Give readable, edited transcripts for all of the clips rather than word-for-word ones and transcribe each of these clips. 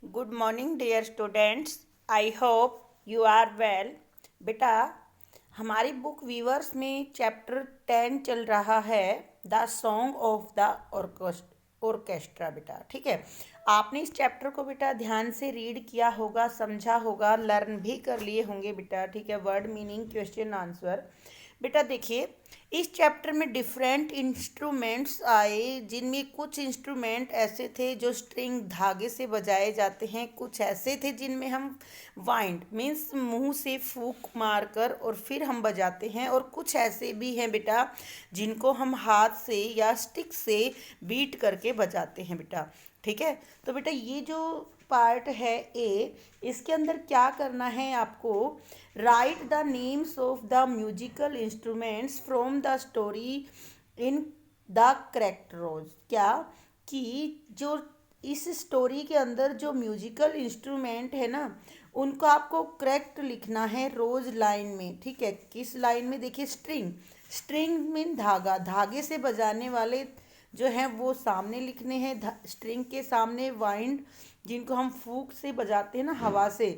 Good morning dear students. I hope you are well. बेटा, हमारी book viewers में chapter 10 चल रहा है, the song of the orchestra. बेटा ठीक है, आपने इस चैप्टर को बेटा ध्यान से रीड किया होगा, समझा होगा, लर्न भी कर लिए होंगे बेटा। ठीक है, वर्ड मीनिंग, क्वेश्चन आंसर। बेटा देखिए, इस चैप्टर में डिफरेंट इंस्ट्रूमेंट्स आए, जिनमें कुछ इंस्ट्रूमेंट ऐसे थे जो स्ट्रिंग धागे से बजाए जाते हैं, कुछ ऐसे थे जिनमें हम वाइंड मीन्स मुंह से फूंक मारकर और फिर हम बजाते हैं, और कुछ ऐसे भी हैं बेटा जिनको हम हाथ से या स्टिक से बीट करके बजाते हैं बेटा। ठीक है, तो बेटा ये जो पार्ट है ए, इसके अंदर क्या करना है आपको, write the names of the musical instruments from the story in the correct rows. क्या कि जो इस स्टोरी के अंदर जो म्यूजिकल इंस्ट्रूमेंट है ना, उनको आपको करेक्ट लिखना है रोज लाइन में। ठीक है, किस लाइन में, देखिए स्ट्रिंग, स्ट्रिंग मीन धागा, धागे से बजाने वाले जो हैं वो सामने लिखने हैं, स्ट्रिंग के सामने वाइंड जिनको हम फूक से बजाते हैं ना हवा से,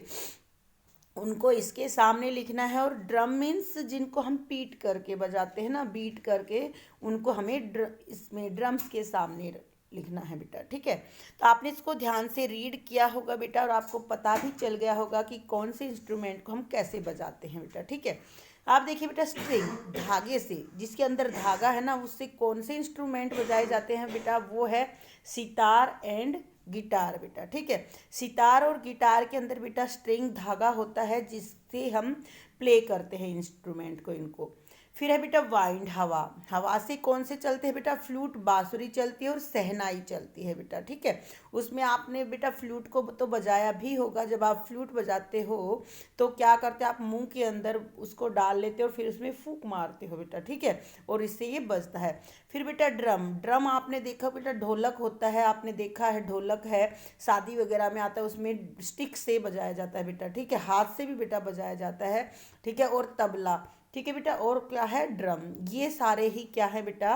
उनको इसके सामने लिखना है, और ड्रम मीन्स जिनको हम पीट करके बजाते हैं ना, बीट करके, उनको हमें इसमें ड्रम्स के सामने लिखना है बेटा। ठीक है, तो आपने इसको ध्यान से रीड किया होगा बेटा, और आपको पता भी चल गया होगा कि कौन से इंस्ट्रूमेंट को हम कैसे बजाते हैं बेटा। ठीक है, आप देखिए बेटा, स्ट्रिंग धागे से, जिसके अंदर धागा है ना, उससे कौन से इंस्ट्रूमेंट बजाए जाते हैं बेटा, वो है सितार एंड गिटार बेटा। ठीक है, सितार और गिटार के अंदर बेटा स्ट्रिंग धागा होता है जिससे हम प्ले करते हैं इंस्ट्रूमेंट को, इनको। फिर है बेटा वाइंड, हवा, हवा से कौन से चलते हैं बेटा, फ्लूट, बांसुरी चलती है और शहनाई चलती है बेटा। ठीक है, उसमें आपने बेटा फ्लूट को तो बजाया भी होगा, जब आप फ्लूट बजाते हो तो क्या करते हो, आप मुंह के अंदर उसको डाल लेते हो, फिर उसमें फूंक मारते हो बेटा। ठीक है, और इससे ये बजता है। फिर बेटा ड्रम, ड्रम आपने देखा बेटा, ढोलक होता है, आपने देखा है ढोलक है, शादी वगैरह में आता है, उसमें स्टिक से बजाया जाता है बेटा। ठीक है, हाथ से भी बेटा बजाया जाता है। ठीक है, और तबला। ठीक है बेटा, और क्या है, ड्रम। ये सारे ही क्या है बेटा,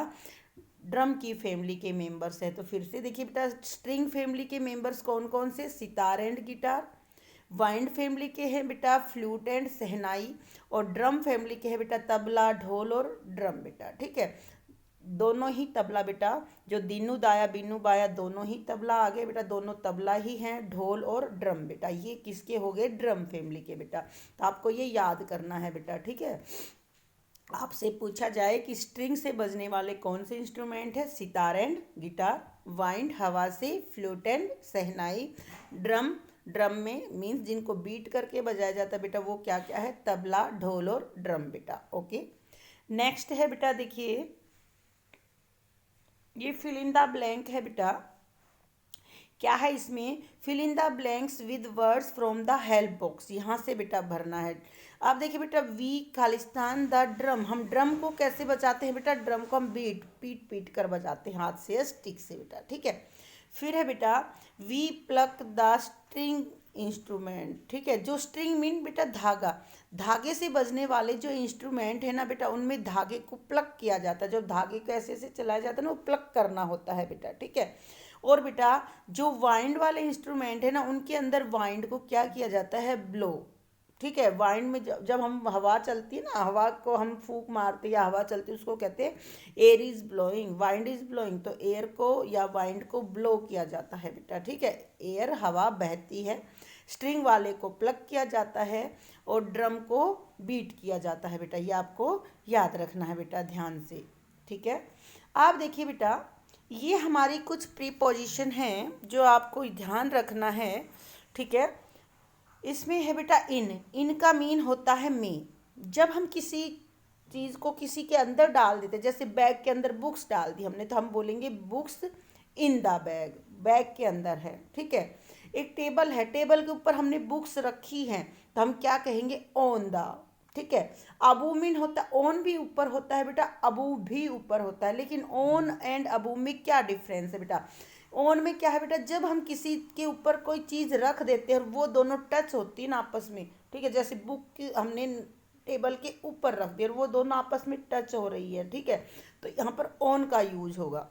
ड्रम की फैमिली के मेंबर्स है। तो फिर से देखिए बेटा, स्ट्रिंग फैमिली के मेंबर्स कौन कौन से, sitar and guitar. Wind family के हैं बेटा फ्लूट एंड शहनाई, और ड्रम फैमिली के हैं बेटा तबला, ढोल और ड्रम बेटा। ठीक है, दोनों ही तबला बेटा, जो दीनू दाया बीनू बाया, दोनों ही तबला आ गए बेटा, दोनों तबला ही हैं, ढोल और ड्रम बेटा। ये किसके हो गए, ड्रम फैमिली के बेटा। तो आपको ये याद करना है बेटा। ठीक है, आपसे पूछा जाए कि स्ट्रिंग से बजने वाले कौन से इंस्ट्रूमेंट है, सितार एंड गिटार, वाइंड हवा से, flute and shehnai, drum, drum में मीन्स जिनको बीट करके बजाया जाता है बेटा, वो क्या क्या है, तबला, ढोल और ड्रम बेटा। ओके, नेक्स्ट है बेटा, देखिए ये फिल इन द ब्लैंक है बेटा। क्या है इसमें, fill in the blanks with words from the help box, यहाँ से बेटा भरना है। आप देखिए बेटा, वी खालिस्तान द ड्रम, हम ड्रम को कैसे बजाते हैं बेटा, ड्रम को हम बीट पीट पीट कर बजाते हैं हाथ से, स्टिक से बेटा। ठीक है, फिर है बेटा, we pluck the string instrument. ठीक है, जो स्ट्रिंग मीन बेटा धागा, धागे से बजने वाले जो इंस्ट्रूमेंट है ना बेटा, उनमें धागे को प्लक किया जाता है, जो धागे को ऐसे ऐसे चलाया जाता है ना, वो प्लक करना होता है बेटा। ठीक है, और बेटा जो वाइंड वाले इंस्ट्रूमेंट है ना, उनके अंदर वाइंड को क्या किया जाता है, ब्लो। ठीक है, वाइंड में जब हम हवा चलती है ना, हवा को हम फूंक मारते या हवा चलती है, उसको कहते हैं air is blowing, wind is blowing. तो एयर को या वाइंड को ब्लो किया जाता है बेटा। ठीक है, एयर हवा बहती है, स्ट्रिंग वाले को प्लग किया जाता है, और ड्रम को बीट किया जाता है बेटा। ये आपको याद रखना है बेटा ध्यान से। ठीक है, आप देखिए बेटा, ये हमारी कुछ प्रीपोजिशन हैं जो आपको ध्यान रखना है। ठीक है, इसमें है बेटा इन, इन का मीन होता है में। जब हम किसी चीज़ को किसी के अंदर डाल देते, जैसे बैग के अंदर बुक्स डाल दी हमने, तो हम बोलेंगे books in the bag, bag के अंदर है। ठीक है, एक टेबल है, टेबल के ऊपर हमने बुक्स रखी हैं, तो हम क्या कहेंगे, ऑन द। ठीक है, अबू मीन होता है, ओन भी ऊपर होता है बेटा, अबू भी ऊपर होता है, लेकिन ओन एंड अबू में क्या डिफरेंस है बेटा, ओन में क्या है बेटा, जब हम किसी के ऊपर कोई चीज़ रख देते हैं और वो दोनों टच होती है ना आपस में। ठीक है, जैसे बुक की हमने टेबल के ऊपर रख दिया और वो दोनों आपस में टच हो रही है। ठीक है, तो यहाँ पर ओन का यूज होगा।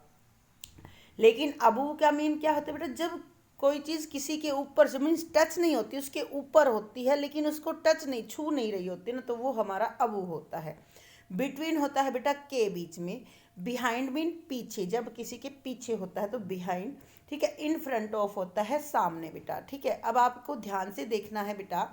लेकिन अबू का मीन क्या होता है बेटा, जब कोई चीज़ किसी के ऊपर से मीन्स टच नहीं होती, उसके ऊपर होती है लेकिन उसको टच नहीं, छू नहीं रही होती ना, तो वो हमारा अबू होता है। बिटवीन होता है बेटा के बीच में, बिहाइंड मीन पीछे, जब किसी के पीछे होता है तो बिहाइंड, ठीक है। इन फ्रंट ऑफ होता है सामने बेटा, ठीक है। अब आपको ध्यान से देखना है बेटा,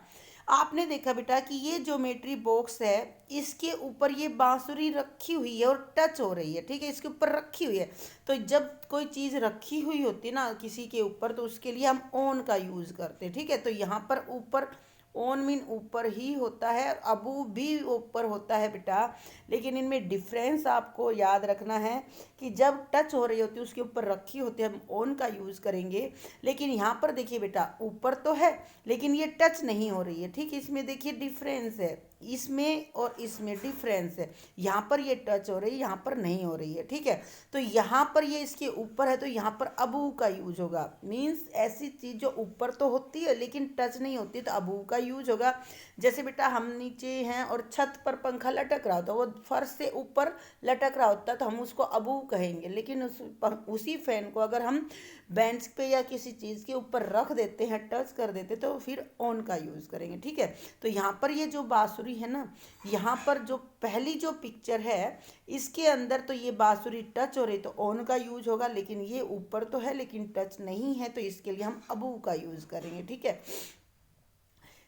आपने देखा बेटा कि ये ज्योमेट्री बॉक्स है, इसके ऊपर ये बांसुरी रखी हुई है और टच हो रही है, ठीक है, इसके ऊपर रखी हुई है। तो जब कोई चीज़ रखी हुई होती है ना किसी के ऊपर, तो उसके लिए हम ऑन का यूज़ करते हैं, ठीक है। तो यहाँ पर ऊपर ऑन मीन ऊपर ही होता है, अबू भी ऊपर होता है बेटा, लेकिन इनमें डिफरेंस आपको याद रखना है कि जब टच हो रही होती है उसके ऊपर रखी होती है हम ऑन का यूज़ करेंगे, लेकिन यहाँ पर देखिए बेटा ऊपर तो है लेकिन ये टच नहीं हो रही है, ठीक है। इसमें देखिए डिफरेंस है, इसमें और इसमें डिफरेंस है, यहाँ पर ये टच हो रही है, यहाँ पर नहीं हो रही है, ठीक है। तो यहाँ पर ये इसके ऊपर है तो यहाँ पर अबू का यूज होगा, मीन्स ऐसी चीज़ जो ऊपर तो होती है लेकिन टच नहीं होती तो अबू का यूज होगा। जैसे बेटा हम नीचे हैं और छत पर पंखा लटक रहा होता है, वो फर्श से ऊपर लटक रहा होता है तो हम उसको अबू कहेंगे, लेकिन उसी फैन को अगर हम बेंच पे या किसी चीज़ के ऊपर रख देते हैं, टच कर देते तो फिर ऑन का यूज़ करेंगे, ठीक है। तो यहाँ पर ये जो बांसुरी है ना, यहाँ पर जो पहली जो पिक्चर है इसके अंदर तो ये बांसुरी टच हो रही तो ऑन का यूज होगा, लेकिन ये ऊपर तो है लेकिन टच नहीं है तो इसके लिए हम अबू का यूज़ करेंगे, ठीक है।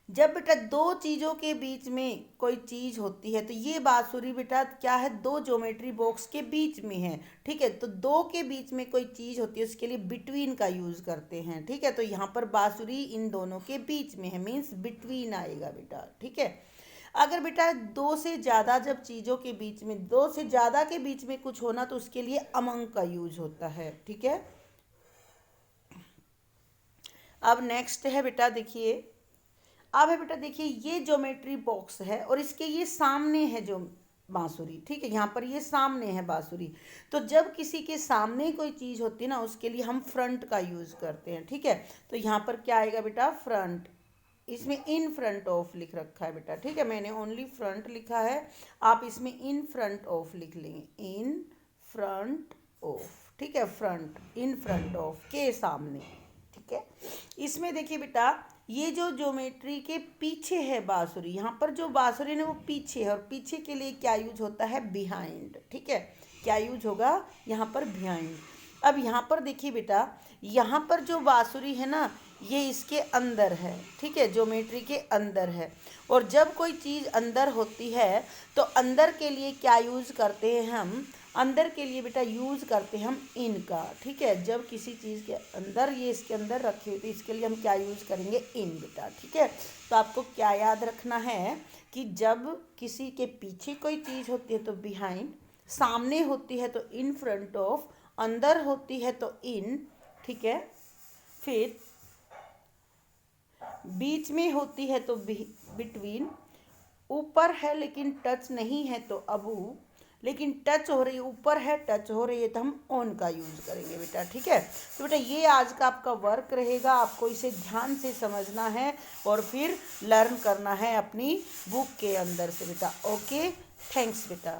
जब बेटा दो चीज़ों के बीच में कोई चीज़ होती है तो ये बांसुरी बेटा क्या है, दो ज्योमेट्री बॉक्स के बीच में है, ठीक है। तो दो के बीच में कोई चीज़ होती है उसके लिए बिटवीन का यूज़ करते हैं, ठीक है। तो यहाँ पर बांसुरी इन दोनों के बीच में है, मीन्स बिटवीन आएगा बेटा, ठीक है। अगर बेटा दो से ज़्यादा जब चीज़ों के बीच में, दो से ज़्यादा के बीच में कुछ होना तो उसके लिए अमंग का यूज होता है, ठीक है। अब नेक्स्ट है बेटा देखिए, अब है बेटा देखिए ये ज्योमेट्री बॉक्स है और इसके ये सामने है जो बांसुरी, ठीक है, यहाँ पर ये सामने है बांसुरी। तो जब किसी के सामने कोई चीज़ होती है ना उसके लिए हम फ्रंट का यूज़ करते हैं, ठीक है। तो यहाँ पर क्या आएगा बेटा, फ्रंट, इसमें इन फ्रंट ऑफ लिख रखा है बेटा, ठीक है, मैंने ओनली फ्रंट लिखा है, आप इसमें इन फ्रंट ऑफ लिख लेंगे, इन फ्रंट ऑफ, ठीक है, फ्रंट, इन फ्रंट ऑफ के सामने, ठीक है। इसमें देखिए बेटा ये जो ज्योमेट्री के पीछे है बांसुरी, यहाँ पर जो बांसुरी है वो पीछे है और पीछे के लिए क्या यूज होता है, बिहाइंड, ठीक है, क्या यूज होगा यहाँ पर, बिहाइंड। अब यहाँ पर देखिए बेटा, यहाँ पर जो बांसुरी है ना ये इसके अंदर है, ठीक है, ज्योमेट्री के अंदर है। और जब कोई चीज़ अंदर होती है तो अंदर के लिए क्या यूज़ करते हैं हम, अंदर के लिए बेटा यूज़ करते हैं हम इन का, ठीक है। जब किसी चीज़ के अंदर, ये इसके अंदर रखी हुई तो इसके लिए हम क्या यूज़ करेंगे, इन बेटा, ठीक है। तो आपको क्या याद रखना है कि जब किसी के पीछे कोई चीज़ होती है तो बिहाइंड, सामने होती है तो इन फ्रंट ऑफ, अंदर होती है तो इन, ठीक है, फिर बीच में होती है तो बिटवीन, ऊपर है लेकिन टच नहीं है तो अबू, लेकिन टच हो रही है, ऊपर है टच हो रही है तो हम ऑन का यूज़ करेंगे बेटा, ठीक है। तो बेटा ये आज का आपका वर्क रहेगा, आपको इसे ध्यान से समझना है और फिर लर्न करना है अपनी बुक के अंदर से बेटा। ओके, थैंक्स बेटा।